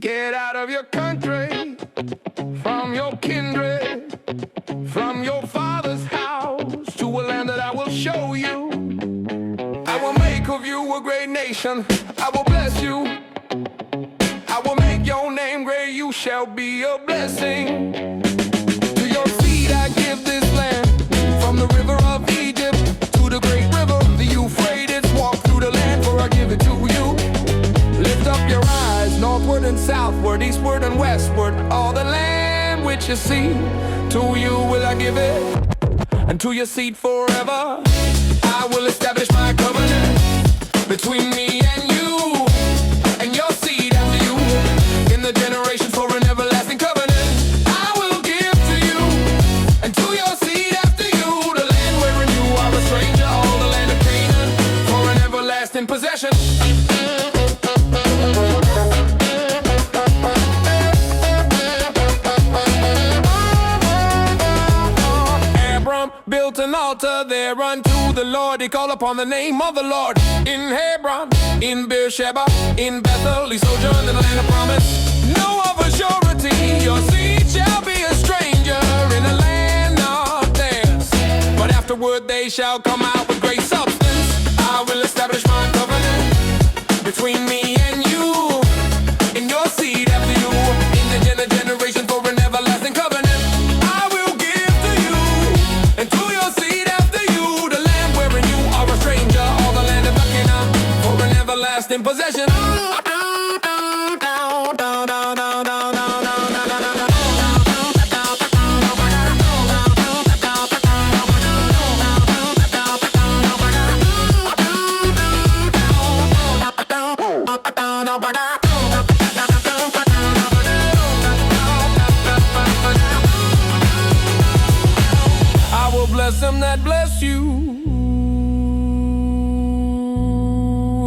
Get out of your country, from your kindred, from your father's house, to a land that I will show you. I will make of you a great nation. I will bless you. I will make your name great. You shall be a blessing. To your seed I give this land, from the river of Egypt to the great river, the Euphrates. Walk through the land, for I give it to you. Lift up your eyes, northward and southward, eastward and westward. All the land which you see, to you will I give it, and to your seed forever. I will establish my covenant between me and you, and your seed after you, in the generations, for an everlasting covenant. I will give to you, and to your seed after you, the land wherein you are a stranger, all the land of Canaan, for an everlasting possession. Built an altar there unto the Lord. He called upon the name of the Lord. In Hebron, in Beersheba, in Bethel, he sojourned in the land of promise. No of a surety, your seed shall be a stranger in a land not theirs. But afterward they shall come out with great substance. I will establish my covenant between me and you, in your seed after you, in the generation, for an everlasting covenant. In possession. I will bless them that bless you,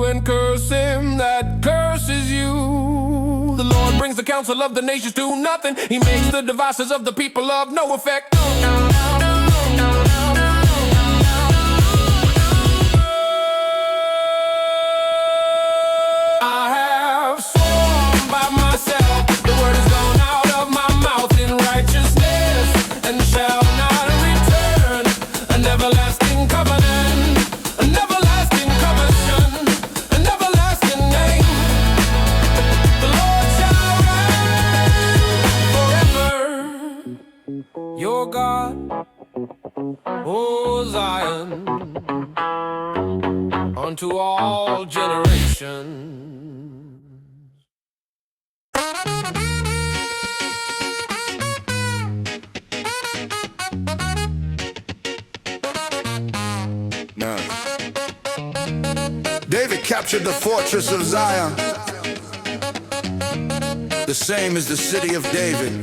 and curse him that curses you. The Lord brings the counsel of the nations to nothing. He makes the devices of the people of no effect. I have sworn by myself, the word is gone out of my mouth in righteousness, and shall not return. An everlasting covenant, an everlasting covenant, an everlasting name. The Lord shall reign forever. Your God, O Zion, unto all generations. Now, David captured the fortress of Zion, the same as the city of David.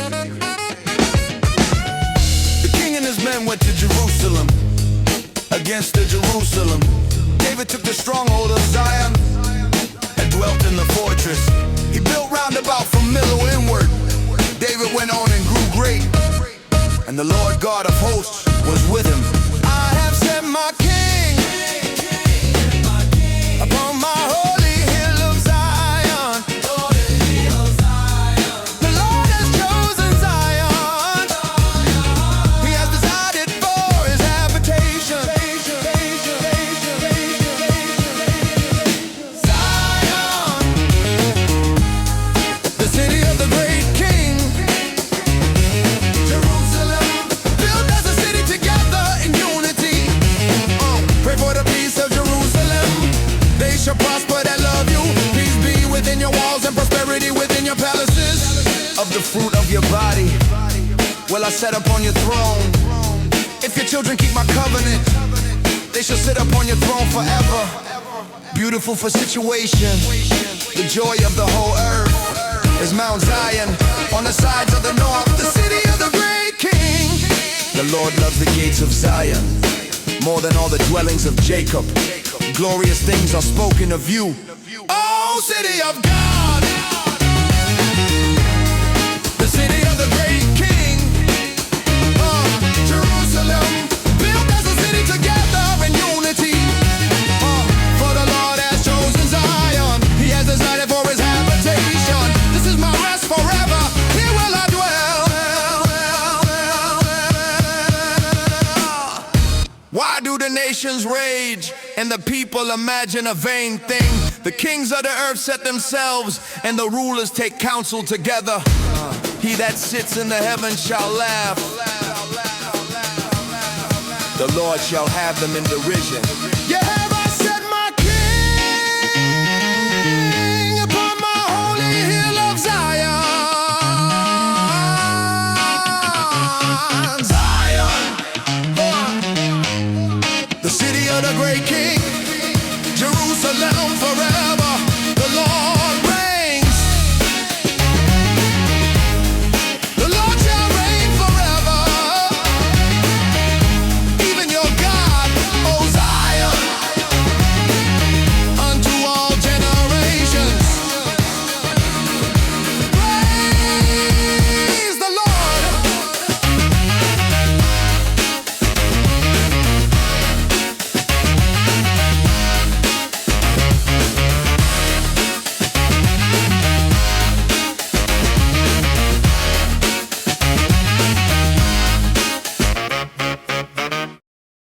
The king and his men went to Jerusalem, against the Jerusalem. David took the stronghold of Zion and dwelt in the fortress. He built round about from Millo inward. David went on and grew great, and the Lord God of hosts was with him. I have set my king upon my holy hill of Zion. The Lord has chosen Zion. He has decided for his habitation. Zion, the city of the great King. Jerusalem, built as a city together in unity. Pray for the peace of Jerusalem. They shall prosper that love you. Peace be within your walls and prosperity within your palaces. Of the fruit of your body will I set upon your throne. If your children keep my covenant, they shall sit upon your throne forever. Beautiful for situation, the joy of the whole earth is Mount Zion, on the sides of the north, the city of the great King. The Lord loves the gates of Zion more than all the dwellings of Jacob. Glorious things are spoken of you, oh city of God, the city of the great King. Jerusalem, built as a city together in unity. For the Lord has chosen Zion. He has decided for his habitation. This is my nations rage, and the people imagine a vain thing. The kings of the earth set themselves, and the rulers take counsel together. He that sits in the heavens shall laugh. The Lord shall have them in derision. Yeah, have I set my king upon my holy hill of Zion? The city of the great king, Jerusalem forever. The Lord reigns. The Lord shall reign forever. Even your God, O Zion, unto all generations. Praise the Lord.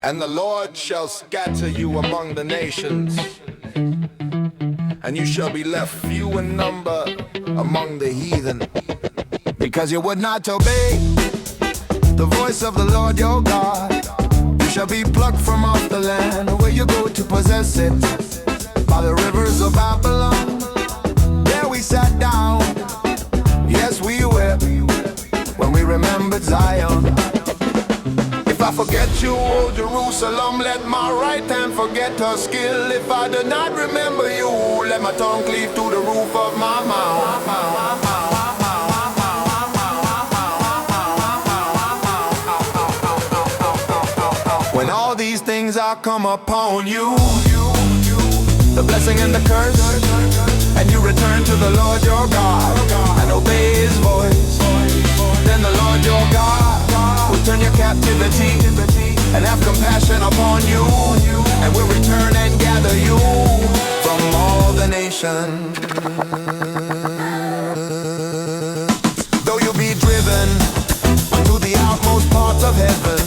And the Lord shall scatter you among the nations, and you shall be left few in number among the heathen, because you would not obey the voice of the Lord your God. You shall be plucked from off the land where you go to possess it, by the rivers of Babylon. There we sat down, yes we wept, when we remembered Zion. If I forget you, O Jerusalem, let my right hand forget her skill. If I do not remember you, let my tongue cleave to the roof of my mouth. When all these things are come upon you, the blessing and the curse, and you return to the Lord your God and obey his voice, then the Lord your God will turn your captivity and have compassion upon you, and will return and gather you from all the nations. Though you be driven unto the outmost parts of heaven,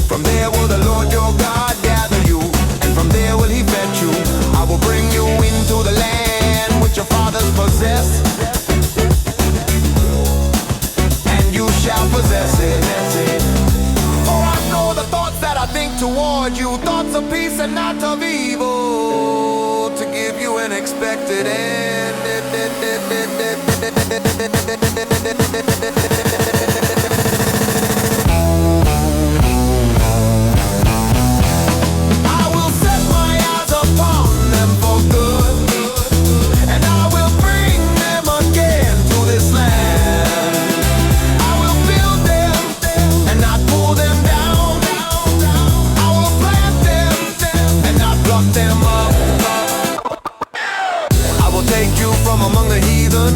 from there will the Lord your God gather you, and from there will he fetch you. I will bring you into the land which your fathers possessed, and you shall possess it. For I know the thoughts that I think toward you, thoughts of peace and not of evil, to give you an expected end. I will set my eyes upon them for good, and I will bring them again to this land. I will build them and not pull them down. I will plant them and not pluck them up. I will take you from among the heathen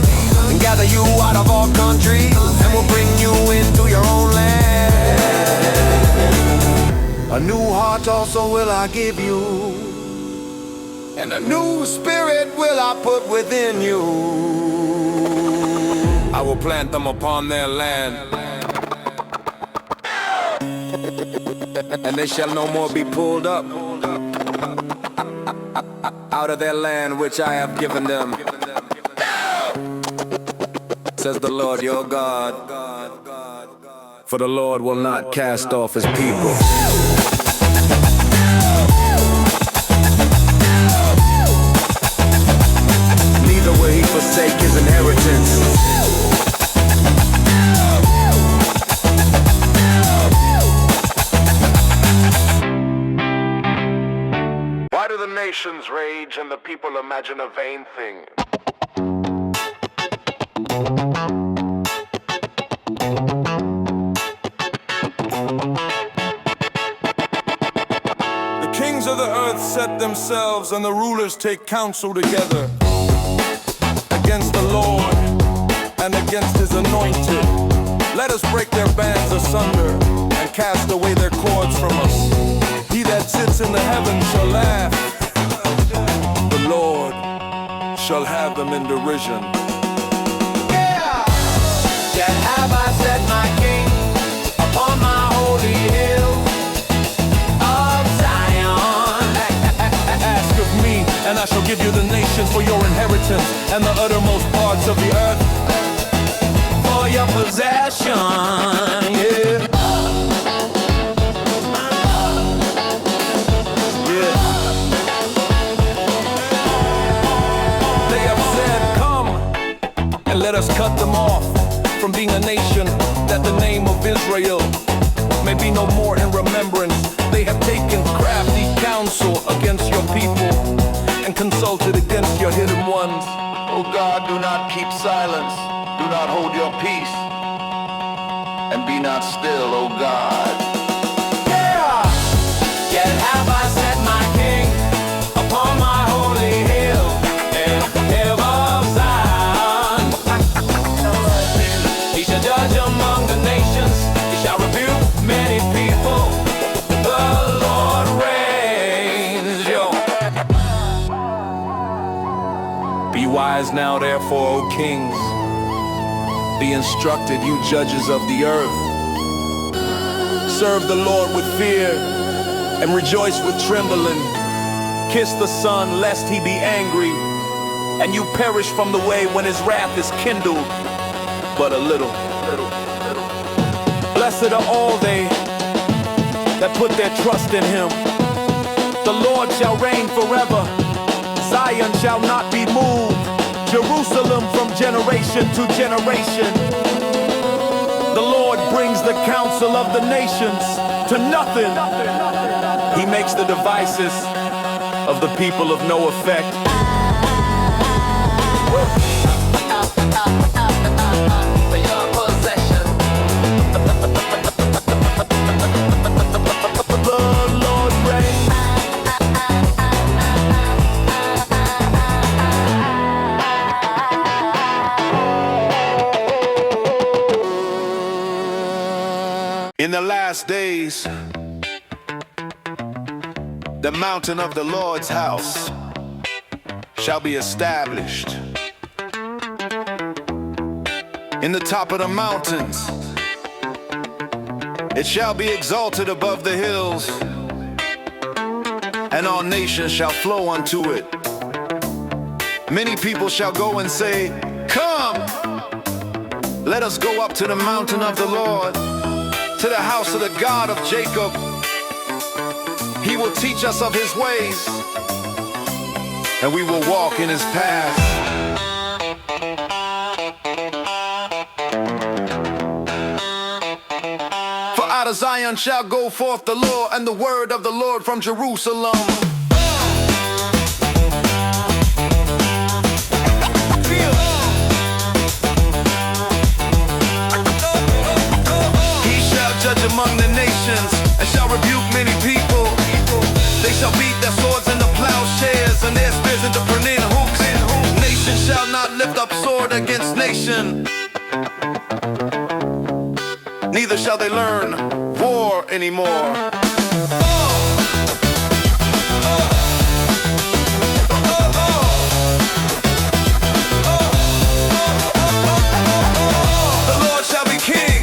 and gather you out of all countries, and will bring you into your own land. A new heart also will I give you, and a new spirit will I put within you. I will plant them upon their land, and they shall no more be pulled up out of their land which I have given them, says the Lord your God. For the Lord will not cast off his people. Neither will he forsake his inheritance. Why do the nations rage and the people imagine a vain thing? The kings of the earth set themselves, and the rulers take counsel together against the Lord and against his anointed. Let us break their bands asunder and cast away their cords from us. He that sits in the heavens shall laugh. The Lord shall have them in derision. Yeah! Yet have I set my king upon my holy hill of Zion. I shall give you the nations for your inheritance, and the uttermost parts of the earth for your possession. Yeah. And let us cut them off from being a nation, that the name of Israel may be no more in remembrance. They have taken crafty counsel against your people and consulted against your hidden ones. Oh God, do not keep silence, do not hold your peace, and be not still, oh God. Yeah! Yet have I set my king upon my holy hill and hill of Zion. He shall judge among the nations, he shall rebuke many people. The Lord reigns. Yo. Be wise now, therefore, O kings. Be instructed, you judges of the earth. Serve the Lord with fear and rejoice with trembling. Kiss the Son, lest he be angry, and you perish from the way when his wrath is kindled but a little. Blessed are all they that put their trust in him. The Lord shall reign forever. Zion shall not be moved. Jerusalem from generation to generation. The Lord brings the counsel of the nations to nothing. He makes the devices of the people of no effect. For your possession. The Lord reigns. In the last days, the mountain of the Lord's house shall be established. In the top of the mountains, it shall be exalted above the hills, and all nations shall flow unto it. Many people shall go and say, "Come, let us go up to the mountain of the Lord, to the house of the God of Jacob. He will teach us of his ways, and we will walk in his paths." For out of Zion shall go forth the law and the word of the Lord from Jerusalem. Among the nations, and shall rebuke many people. They shall beat their swords into plowshares, and their spears into pruning hooks. Nation shall not lift up sword against nation, neither shall they learn war anymore. The Lord shall be king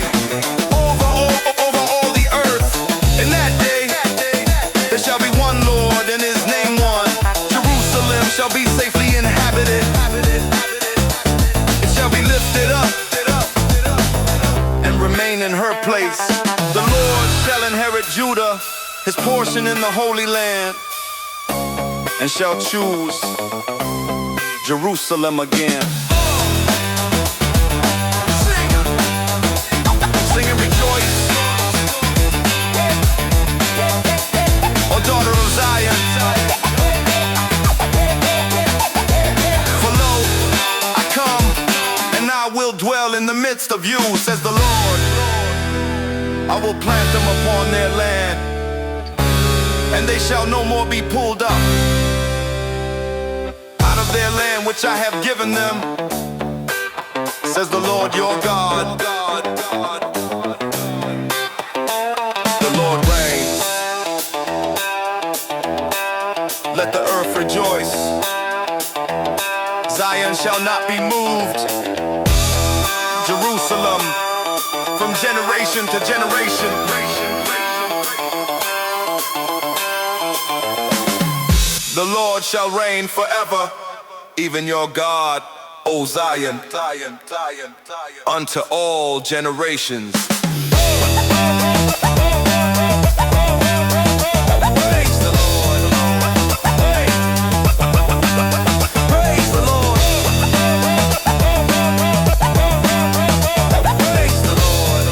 over all the earth. In that day, there shall be one Lord, and his name one. Jerusalem shall be safely inhabited. It shall be lifted up and remain in her place. The Lord shall inherit Judah, his portion in the Holy Land, and shall choose Jerusalem again. Sing and rejoice, O daughter of Zion. For lo, I come, and I will dwell in the midst of you, says the Lord. I will plant them upon their land, and they shall no more be pulled up out of their land which I have given them, says the Lord your God. The Lord reigns. Let the earth rejoice. Zion shall not be moved. Jerusalem from generation to generation. The Lord shall reign forever, even your God, O Zion, unto all generations. Praise the Lord. Praise the Lord. Praise the Lord.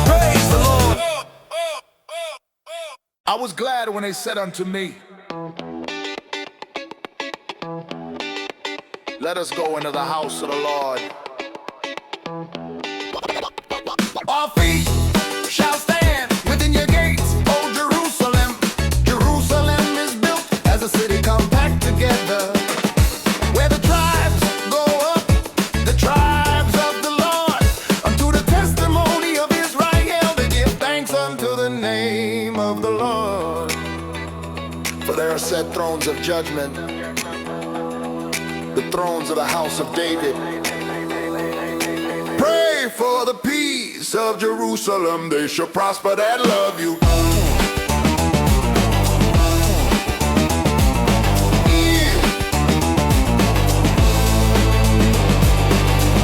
Praise the Lord. I was glad when they said unto me, let us go into the house of the Lord. Our feet shall stand within your gates, O Jerusalem. Jerusalem is built as a city compact together, where the tribes go up, the tribes of the Lord, unto the testimony of Israel, to give thanks unto the name of the Lord. For there are set thrones of judgment, the thrones of the house of David. Pray for the peace of Jerusalem, they shall prosper that love you.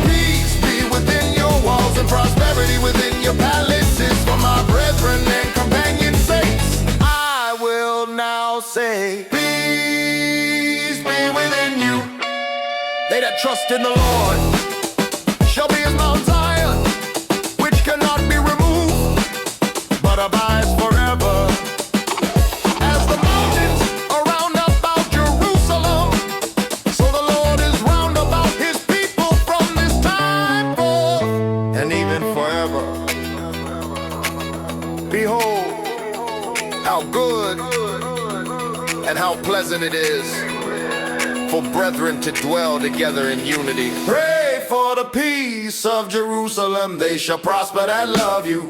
Peace be within your walls and prosperity within your palaces. For my brethren and companion sakes, I will now say, peace be within you. They that trust in the Lord shall be as Mount Zion, which cannot be removed, but abides forever. As the mountains are round about Jerusalem, so the Lord is round about his people from this time forth and even forever. Behold, how good and how pleasant it is for brethren to dwell together in unity. Pray for the peace of Jerusalem, they shall prosper that love you.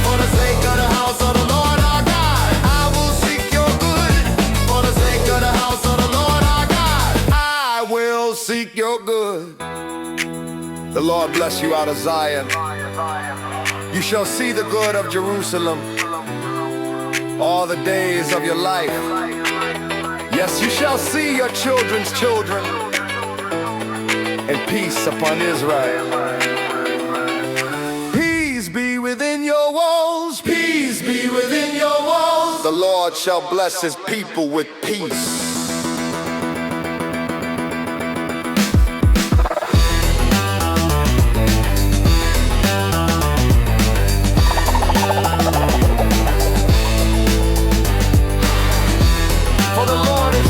For the sake of the house of the Lord our God, I will seek your good. For the sake of the house of the Lord our God, I will seek your good. The Lord bless you out of Zion. You shall see the good of Jerusalem all the days of your life. Yes, you shall see your children's children, and peace upon Israel. Peace be within your walls, peace be within your walls. The Lord shall bless his people with peace.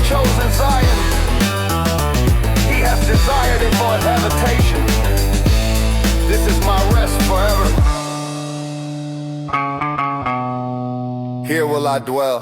Chosen Zion, he has desired it for his habitation. This is my rest forever. Here will I dwell.